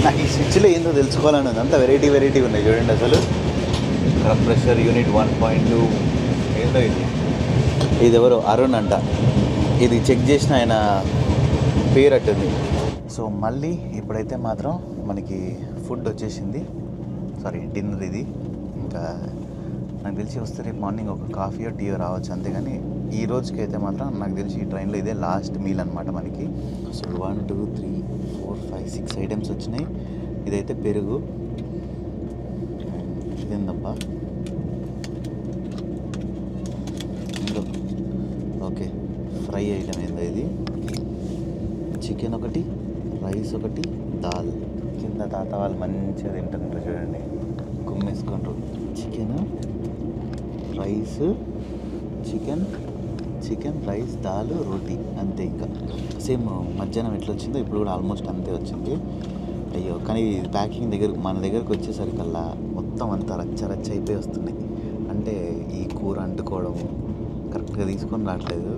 నాకు ఈ స్విచ్లో ఏందో తెలుసుకోవాలని ఉంది. అంత వెరైటీ ఉన్నాయి చూడండి. అసలు కంప్రెషర్ యూనిట్ 1.2 ఏందో ఇది ఎవరో అరుణ్ అంట. ఇది చెక్ చేసిన ఆయన పేరు అట్టుంది. సో మళ్ళీ ఇప్పుడైతే మాత్రం మనకి ఫుడ్ వచ్చేసింది. సారీ, డిన్నర్ ఇది. ఇంకా నాకు తెలిసి వస్తే రేపు మార్నింగ్ ఒక కాఫీయో టీయో రావచ్చు, అంతేగాని ఈ రోజుకైతే మాత్రం నాకు తెలిసి ఈ ట్రైన్లో ఇదే లాస్ట్ మీల్ అనమాట మనకి. సో 1 2 3 4 5 6 ఐటమ్స్ వచ్చినాయి. ఇదైతే పెరుగు, ఇదేందబ్బా ఓకే ఫ్రై ఐటమ్ ఏందో ఇది. చికెన్ ఒకటి, రైస్ ఒకటి, దాల్. కింద తాత వాళ్ళు మంచిగా తింటున్నారు చూడండి, గుమ్మేసుకుంటారు. చికెన్, రైస్, చికెన్ రైస్, దాల్, రోటీ, అంతే. ఇంకా సేమ్ మధ్యాహ్నం ఎట్లా వచ్చిందో ఇప్పుడు కూడా ఆల్మోస్ట్ అంతే వచ్చింది. అయ్యో, కానీ ప్యాకింగ్ మన దగ్గరకు వచ్చేసరికల్లా మొత్తం అంతా రచ్చ అయిపోయి వస్తున్నాయి. అంటే ఈ కూర అంటుకోవడము కరెక్ట్గా తీసుకొని రావట్లేదు,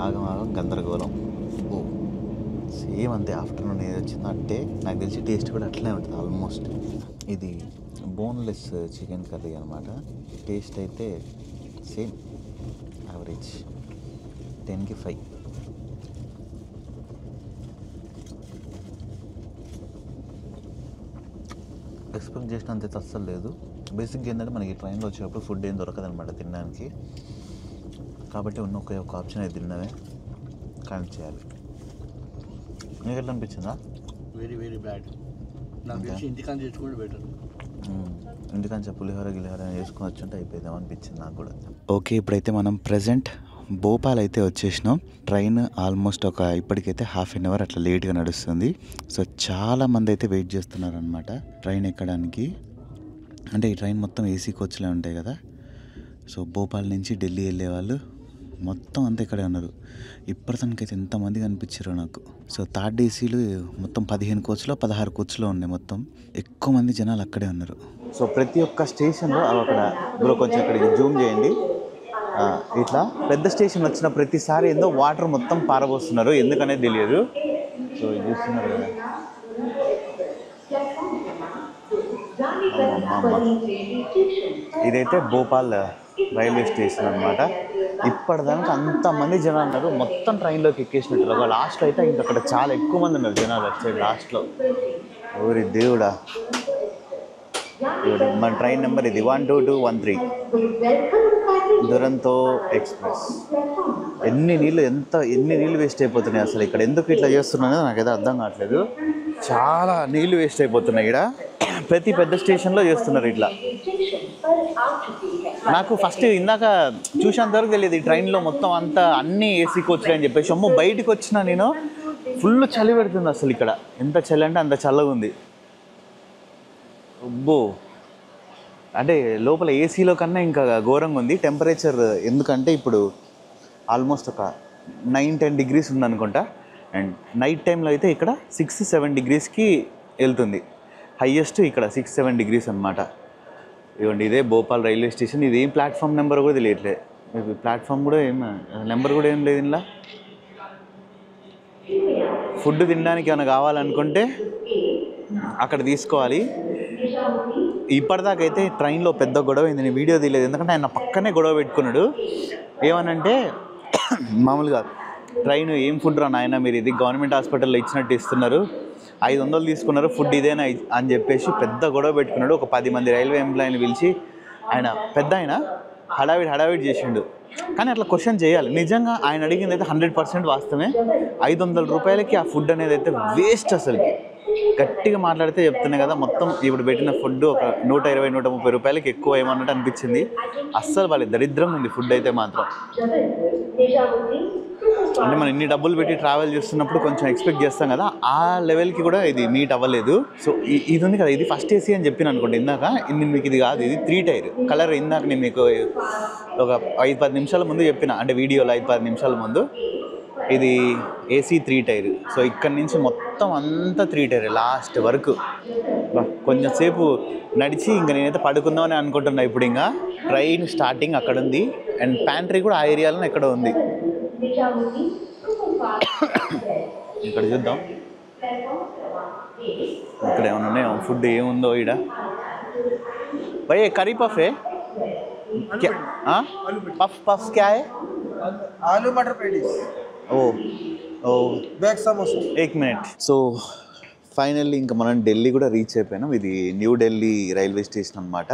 ఆగం గందరగోళం. ఓ సేమ్ అంతే. ఆఫ్టర్నూన్ ఏది వచ్చిందో అంటే నాకు తెలిసి టేస్ట్ కూడా అట్లనే ఉంటుంది ఆల్మోస్ట్. ఇది బోన్లెస్ చికెన్ కర్రీ అనమాట. టేస్ట్ అయితే సేమ్ యావరేజ్, 10కి 5. ఎక్స్పెక్ట్ చేసినంత అయితే అస్సలు లేదు. బేసిక్గా ఏంటంటే మనకి ట్రైన్లో వచ్చేటప్పుడు ఫుడ్ ఏం దొరకదనమాట తినడానికి. కాబట్టి ఉన్న ఒక ఆప్షన్ అయితే తిన్నవే కనెక్ట్ చేయాలి. నీకు ఎట్లా అనిపించిందా? Very bad. నాకు తెలిసి ఇంటికాని చేసుకోవడం బెటర్. ఇంటికాంచి పులిహోర చేసుకొని వచ్చుంటే అయిపోయిందేమో అనిపించింది నాకు కూడా. ఓకే, ఇప్పుడైతే మనం ప్రజెంట్ భోపాల్ అయితే వచ్చేసినాం. ట్రైన్ ఆల్మోస్ట్ ఇప్పటికైతే హాఫ్ అన్ అవర్ అట్లా లేట్గా నడుస్తుంది. సో చాలామంది అయితే వెయిట్ చేస్తున్నారనమాట ట్రైన్ ఎక్కడానికి. అంటే ఈ ట్రైన్ మొత్తం ఏసీ కోచ్లే ఉంటాయి కదా. సో భోపాల్ నుంచి ఢిల్లీ వెళ్ళే వాళ్ళు మొత్తం అంతా ఇక్కడే ఉన్నారు. ఇప్పటికైతే ఎంతమంది కనిపించారో నాకు. సో థర్డ్ ఏసీలు మొత్తం 15 కోచ్లో 16 కోచ్లో ఉన్నాయి. మొత్తం ఎక్కువ మంది జనాలు అక్కడే ఉన్నారు. సో ప్రతి ఒక్క స్టేషన్లో అక్కడ బ్రో కొంచెం ఇక్కడికి జూమ్ చేయండి. ఇట్లా పెద్ద స్టేషన్ వచ్చిన ప్రతిసారి ఏందో వాటర్ మొత్తం పారబోస్తున్నారు, ఎందుకనేది తెలియదు. సో ఇది చూస్తున్నారు కదా, ఇదైతే భోపాల్ రైల్వే స్టేషన్ అనమాట. ఇప్పటిదానికి అంతమంది జనాలు ఉన్నారు, మొత్తం ట్రైన్లోకి ఎక్కేసినట్టు. లాస్ట్లో అయితే ఇంకా అక్కడ చాలా ఎక్కువ మంది ఉన్నారు జనాలు వచ్చే లాస్ట్లో. ఓరి దేవుడా, మన ట్రైన్ నెంబర్ ఇది 12213 దురంతో ఎక్స్ప్రెస్. ఎన్ని నీళ్ళు వేస్ట్ అయిపోతున్నాయి అసలు ఇక్కడ. ఎందుకు ఇట్లా చేస్తున్నానో నాకైతే అర్థం కావట్లేదు. చాలా నీళ్ళు వేస్ట్ అయిపోతున్నాయి ఇక్కడ. ప్రతి పెద్ద స్టేషన్లో చేస్తున్నారు ఇట్లా. నాకు ఫస్ట్ ఇందాక చూసేంతవరకు తెలియదు ఈ ట్రైన్లో మొత్తం అంతా అన్నీ ఏసీ కోచ్లు అని చెప్పేసి. అమ్మో, బయటికి వచ్చినా నేను ఫుల్ చలి పెడుతుంది అసలు ఇక్కడ. ఎంత చలి అంటే అంత చల్లగా ఉంది. అబ్బో, అంటే లోపల ఏసీలో కన్నా ఇంకా ఘోరంగా ఉంది టెంపరేచర్. ఎందుకంటే ఇప్పుడు ఆల్మోస్ట్ ఒక 9-10 డిగ్రీస్ ఉందనుకుంటా. అండ్ నైట్ టైంలో అయితే ఇక్కడ 6-7 డిగ్రీస్కి వెళ్తుంది. హైయెస్ట్ ఇక్కడ 6-7 డిగ్రీస్ అనమాట. ఇవ్వండి, ఇదే భోపాల్ రైల్వే స్టేషన్. ఇది ఏం ప్లాట్ఫామ్ నెంబర్ కూడా తెలియట్లేదు. ప్లాట్ఫామ్ కూడా నెంబర్ కూడా ఏం లేదు ఇలా. ఫుడ్ తినడానికి ఏమైనా కావాలనుకుంటే అక్కడ తీసుకోవాలి. ఇప్పటిదాకా అయితే ట్రైన్లో పెద్ద గొడవ అయింది, నేను వీడియో తీయలేదు ఎందుకంటే ఆయన పక్కనే గొడవ పెట్టుకున్నాడు. ఏమనంటే మామూలుగా ట్రైన్ ఏం ఫుడ్ రా నాయన, మీరు ఇది గవర్నమెంట్ హాస్పిటల్లో ఇచ్చినట్టు ఇస్తున్నారు, 500 తీసుకున్నారు, ఫుడ్ ఇదేనా అని చెప్పేసి పెద్ద గొడవ పెట్టుకున్నాడు. ఒక 10 మంది రైల్వే ఎంప్లాయీని పిలిచి ఆయన పెద్ద ఆయన హడావిడి చేసిండు. కానీ అట్లా క్వశ్చన్ చేయాలి. నిజంగా ఆయన అడిగింది అయితే 100% వాస్తవమే. 500 రూపాయలకి ఆ ఫుడ్ అనేది అయితే వేస్ట్. అసలుకి గట్టిగా మాట్లాడితే చెప్తున్నాయి కదా, మొత్తం ఇప్పుడు పెట్టిన ఫుడ్ ఒక 120-130 రూపాయలకి ఎక్కువ ఏమన్నట్టు అనిపించింది. అస్సలు వాళ్ళ దరిద్రం ఉంది ఫుడ్ అయితే మాత్రం. అంటే మనం ఇన్ని డబ్బులు పెట్టి ట్రావెల్ చేస్తున్నప్పుడు కొంచెం ఎక్స్పెక్ట్ చేస్తాం కదా, ఆ లెవెల్కి కూడా ఇది మీట్ అవ్వలేదు. సో ఇది ఉంది కదా, ఇది ఫస్ట్ ఏసీ అని చెప్పిన అనుకోండి ఇందాక, మీకు ఇది కాదు, ఇది 3 టైర్ కలర్. ఇందాక నేను మీకు ఒక 5-10 నిమిషాల ముందు చెప్పిన, అంటే వీడియోలో 5-10 నిమిషాల ముందు, ఇది ఏసీ 3 టైర్. సో ఇక్కడ నుంచి మొత్తం అంతా 3 టైర్ లాస్ట్ వరకు. కొంచెం సేపు నడిచి ఇంకా నేనైతే పడుకుందామని అనుకుంటున్నా. ఇప్పుడు ఇంకా ట్రైన్ స్టార్టింగ్ అక్కడ ఉంది, అండ్ ప్యాంట్రీ కూడా ఆ ఏరియాలో ఎక్కడ ఉంది. ఇక్కడ చూద్దాం ఇక్కడ ఏమైనా ఉన్నాయో, ఫుడ్ ఏముందో ఈడ. భయ్యా కర్రీ పఫ్ है क्या? हाँ पफ क्या है? आलू मटर पेटीज, ఓ veg samosa. 1 minute. So finally ఇంకా మనం ఢిల్లీ కూడా రీచ్ అయిపోయినాం. ఇది న్యూ ఢిల్లీ రైల్వే స్టేషన్ అనమాట.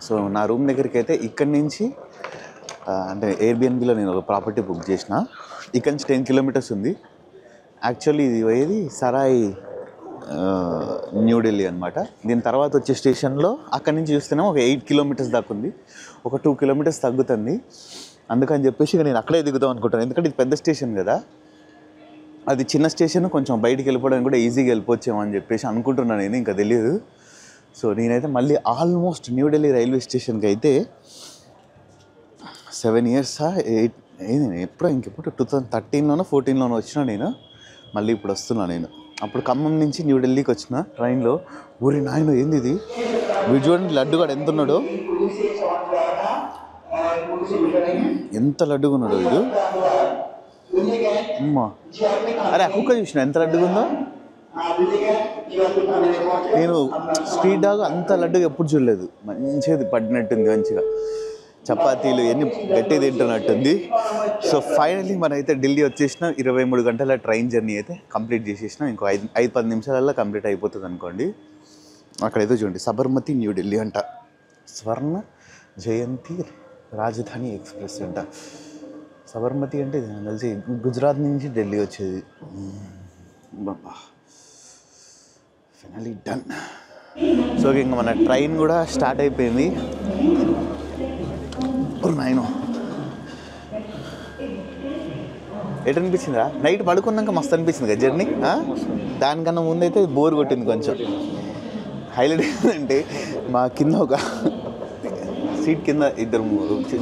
సో నా రూమ్ దగ్గరికి అయితే ఇక్కడి నుంచి అంటే ఎయిర్బిఎన్బిలో నేను ఒక ప్రాపర్టీ బుక్ చేసిన. ఇక్కడ నుంచి 10 కిలోమీటర్స్ ఉంది. యాక్చువల్లీ ఇది పోయేది సరాయి న్యూఢిల్లీ అనమాట. దీని తర్వాత వచ్చే స్టేషన్లో అక్కడి నుంచి చూస్తేనే ఒక 8 కిలోమీటర్స్ దాకా ఉంది. ఒక 2 కిలోమీటర్స్ తగ్గుతుంది. అందుకని చెప్పేసి ఇక నేను అక్కడే దిగుదాం అనుకుంటాను, ఎందుకంటే ఇది పెద్ద స్టేషన్ కదా. అది చిన్న స్టేషన్, కొంచెం బయటికి వెళ్ళిపోవడానికి కూడా ఈజీగా వెళ్ళిపోవచ్చేమో అని చెప్పేసి అనుకుంటున్నాను నేను, ఇంకా తెలియదు. సో నేనైతే మళ్ళీ ఆల్మోస్ట్ న్యూఢిల్లీ రైల్వే స్టేషన్కి అయితే 7 ఇయర్స్ 8 నేను ఎప్పుడో ఇంకెప్పుడు 2013లోనో 14లోనో వచ్చినా నేను. మళ్ళీ ఇప్పుడు వస్తున్నా నేను. అప్పుడు ఖమ్మం నుంచి న్యూఢిల్లీకి వచ్చిన ట్రైన్లో. ఊరి నాయన ఏంది ఇది, వీడు చూడండి లడ్డుగాడు ఎంత ఉన్నాడో, ఎంత లడ్డుగా ఉన్నాడు వీడు. అమ్మా అరే ఆ కుక్క చూసిన ఎంత లడ్డుగా ఉందో. నేను స్ట్రీట్ డాగ్ అంత లడ్డుగా ఎప్పుడు చూడలేదు. మంచిగా పడినట్టుంది, మంచిగా చపాతీలు ఎన్ని గట్టి తింటున్నట్టుంది. సో ఫైనల్లీ మనమైతే ఢిల్లీ వచ్చేసిన. 23 గంటల ట్రైన్ జర్నీ అయితే కంప్లీట్ చేసేసినాం. ఇంకో 5-10 నిమిషాలలో కంప్లీట్ అయిపోతుంది అనుకోండి. అక్కడైతే చూడండి, సబర్మతి న్యూఢిల్లీ అంట, స్వర్ణ జయంతి రాజధాని ఎక్స్ప్రెస్ అంట. సబర్మతి అంటే నాకు తెలిసి గుజరాత్ నుంచి ఢిల్లీ వచ్చేది. Finally done. సో ఇంకా మన ట్రైన్ కూడా స్టార్ట్ అయిపోయింది. నాయనో ఎటు అనిపించిందిరా? నైట్ పడుకున్నాక మస్తు అనిపించింది కదా జర్నీ. దానికన్నా ముందైతే బోర్ కొట్టింది కొంచెం. హైలైట్ ఏంటంటే మా కింద ఒక సీట్ కింద ఇద్దరు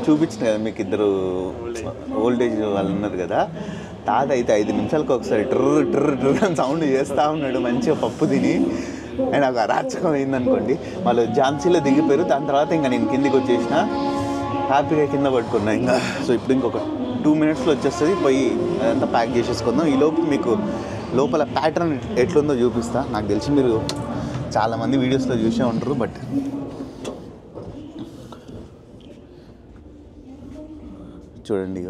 చూపించిన కదా మీకు, ఇద్దరు ఓల్డేజ్ వాళ్ళు ఉన్నారు కదా. తాత అయితే 5 నిమిషాలకు ఒకసారి ట్రర్ ట్రర్ ట్రర్ అని సౌండ్ చేస్తూ ఉన్నాడు, మంచిగా పప్పు తిని. అండ్ ఒక అరాచకం అయిందనుకోండి. వాళ్ళు ఝాన్సీలో దిగిపోయారు. దాని తర్వాత ఇంకా నేను కిందికి వచ్చేసిన, హ్యాపీగా కింద పట్టుకున్నా ఇంకా. సో ఇప్పుడు ఇంకొక 2 మినిట్స్లో వచ్చేస్తుంది. పోయి అదంతా ప్యాక్ చేసేసుకుందాం. ఈ లోపు మీకు లోపల ప్యాటర్న్ ఎట్లుందో చూపిస్తా. నాకు తెలిసి మీరు చాలామంది వీడియోస్లో చూసే ఉంటారు, బట్ చూడండి.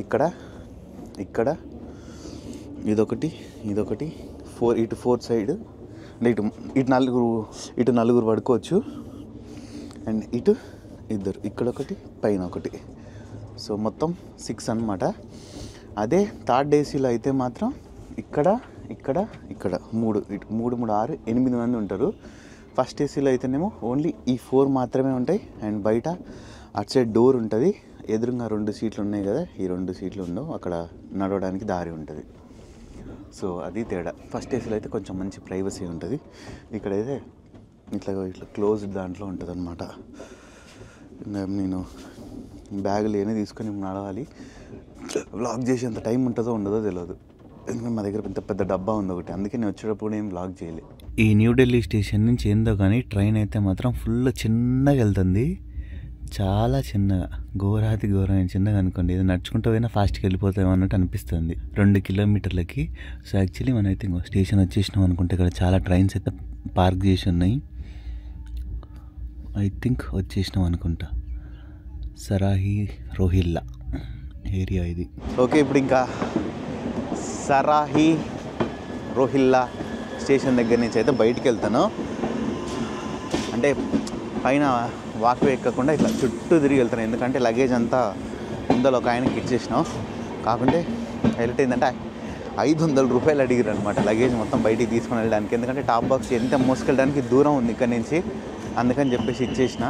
ఇక్కడ ఇక్కడ ఇదొకటి 4 సైడ్, అంటే ఇటు నలుగురు పడుకోవచ్చు. అండ్ ఇటు ఇద్దరు, ఇక్కడ ఒకటి పైన ఒకటి. సో మొత్తం 6 అన్నమాట. అదే థర్డ్ ఏసీలో అయితే మాత్రం ఇక్కడ 3, ఇటు 3, 6, 8 మంది ఉంటారు. ఫస్ట్ ఏసీలో అయితేనేమో ఓన్లీ ఈ 4 మాత్రమే ఉంటాయి. అండ్ బయట అటు సైడ్ డోర్ ఉంటుంది. ఎదురుగా 2 సీట్లు ఉన్నాయి కదా, ఈ 2 సీట్లు ఉండవు. అక్కడ నడవడానికి దారి ఉంటుంది. సో అది తేడా. ఫస్ట్ ఏసీలో అయితే కొంచెం మంచి ప్రైవసీ ఉంటుంది. ఇక్కడైతే ఇట్లా క్లోజ్డ్ దాంట్లో ఉంటుంది అనమాట. నేను బ్యాగులు ఏమైనా తీసుకొని నడవాలి. వ్లాగ్ చేసేంత టైం ఉంటుందో ఉండదో తెలియదు, ఎందుకంటే మా దగ్గర పెద్ద డబ్బా ఉంది ఒకటి. అందుకే నేను వచ్చేటప్పుడు ఏం వ్లాగ్ చేయలేదు. ఈ న్యూఢిల్లీ స్టేషన్ నుంచి ఏందో కానీ ట్రైన్ అయితే మాత్రం ఫుల్ చిన్నగా వెళ్తుంది. చాలా చిన్నగా, ఘోరాతి ఘోరమైన చిన్నగా అనుకోండి. ఇది నడుచుకుంటూ పోయినా ఫాస్ట్గా వెళ్ళిపోతామో అన్నట్టు అనిపిస్తుంది 2 కిలోమీటర్లకి. సో యాక్చువల్లీ మనం అయితే ఇంకో స్టేషన్ వచ్చేసినాం అనుకుంటే ఇక్కడ చాలా ట్రైన్స్ అయితే పార్క్ చేసి ఉన్నాయి. ఐ థింక్ వచ్చేసినాం అనుకుంటా. సరాహి రోహిల్లా ఏరియా ఇది. ఓకే, ఇప్పుడు ఇంకా సరాహి రోహిల్లా స్టేషన్ దగ్గర నుంచి అయితే బయటికి వెళ్తాను. అంటే పైన వాక్వే ఎక్కకుండా ఇట్లా చుట్టూ తిరిగి వెళ్తాను, ఎందుకంటే లగేజ్ అంతా ముందర ఒక ఆయనకి ఇచ్చేసినాం. కాకుంటే హైలైట్ ఏంటంటే 500 రూపాయలు అడిగారు అనమాట లగేజ్ మొత్తం బయటికి తీసుకొని వెళ్ళడానికి. ఎందుకంటే టాప్ బాక్స్ ఎంత మోసుకెళ్ళడానికి దూరం ఉంది ఇక్కడ నుంచి, అందుకని చెప్పేసి ఇచ్చేసిన.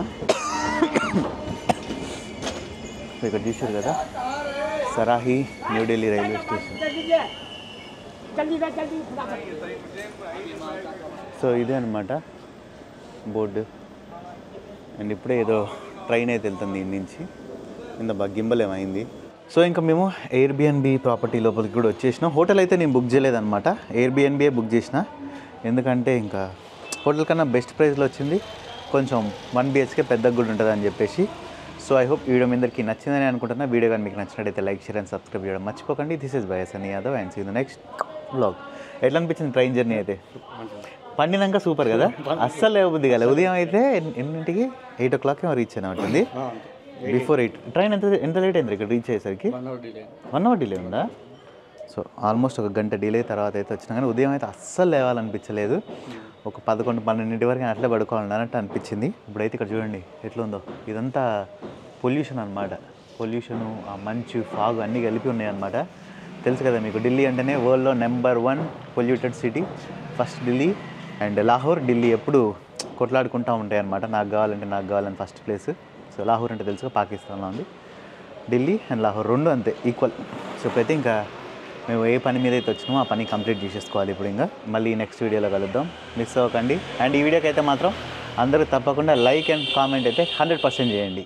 ఇక్కడ చూసారు కదా సరాహి న్యూఢిల్లీ రైల్వే స్టేషన్. సో ఇదే అనమాట బోర్డు. అండ్ ఇప్పుడే ఏదో ట్రైన్ అయితే వెళ్తుంది దీని నుంచి, ఇంత గింబల్ ఏమైంది. సో ఇంకా మేము ఎయిర్బిఎన్బి ప్రాపర్టీ లోపలికి కూడా వచ్చేసినాం. హోటల్ అయితే నేను బుక్ చేయలేదన్నమాట, ఎయిర్బిఎన్బియే బుక్ చేసిన. ఎందుకంటే ఇంకా హోటల్ కన్నా బెస్ట్ ప్రైస్లో వచ్చింది, కొంచెం 1 BHK పెద్దగా కూడా ఉంటుంది అని చెప్పేసి. సో ఐ హోప్ ఈ వీడియో మీ అందరికీ నచ్చిందని అనుకుంటున్నా. వీడియో కానీ మీకు నచ్చినట్టయితే లైక్, షేర్ అండ్ సబ్స్క్రైబ్ చేయడం మర్చిపోకండి. This is by Sunny Yadav and see you the next vlog. ఎట్లా అనిపించింది ట్రైన్ జర్నీ అయితే? పండినాక సూపర్ కదా, అస్సలు లేవబుద్ది కాలే. ఉదయం అయితే ఎన్నింటికి 8 o'clock ఏమో రీచ్ అయినా ఉంటుంది. బిఫోర్ 8 ట్రైన్ ఎంత లేట్ అయింది ఇక్కడ రీచ్ అయ్యేసరికి? 1 hour డిలే ఉందా? సో ఆల్మోస్ట్ 1 గంట డిలే తర్వాత అయితే వచ్చినా, కానీ ఉదయం అయితే అస్సలు లేవాలనిపించలేదు. ఒక 11-12 వరకు అట్లే పడుకోవాలన్నట్టు అనిపించింది. ఇప్పుడైతే ఇక్కడ చూడండి ఎట్లా ఉందో, ఇదంతా పొల్యూషన్ అనమాట. పొల్యూషను, ఆ మంచు, ఫాగ్ అన్నీ కలిపి ఉన్నాయి అనమాట. తెలుసు కదా మీకు, ఢిల్లీ అంటేనే వరల్డ్లో number 1 polluted city. First Delhi and Lahore. Delhi ఎప్పుడు కొట్లాడుకుంటూ ఉంటాయి అనమాట, నాకు కావాలని ఫస్ట్ ప్లేస్. సో లాహోర్ అంటే తెలుసుగా పాకిస్తాన్లో ఉంది. ఢిల్లీ అండ్ లాహోర్ 2 అంతే ఈక్వల్. సో ఇప్పుడైతే ఇంకా మేము ఏ పని మీద అయితే వచ్చినామో ఆ పని కంప్లీట్ చేసేసుకోవాలి. ఇప్పుడు ఇంకా మళ్ళీ నెక్స్ట్ వీడియోలో కలుద్దాం, మిస్ అవ్వకండి. అండ్ ఈ వీడియోకి అయితే మాత్రం అందరూ తప్పకుండా లైక్ అండ్ కామెంట్ అయితే 100% చేయండి.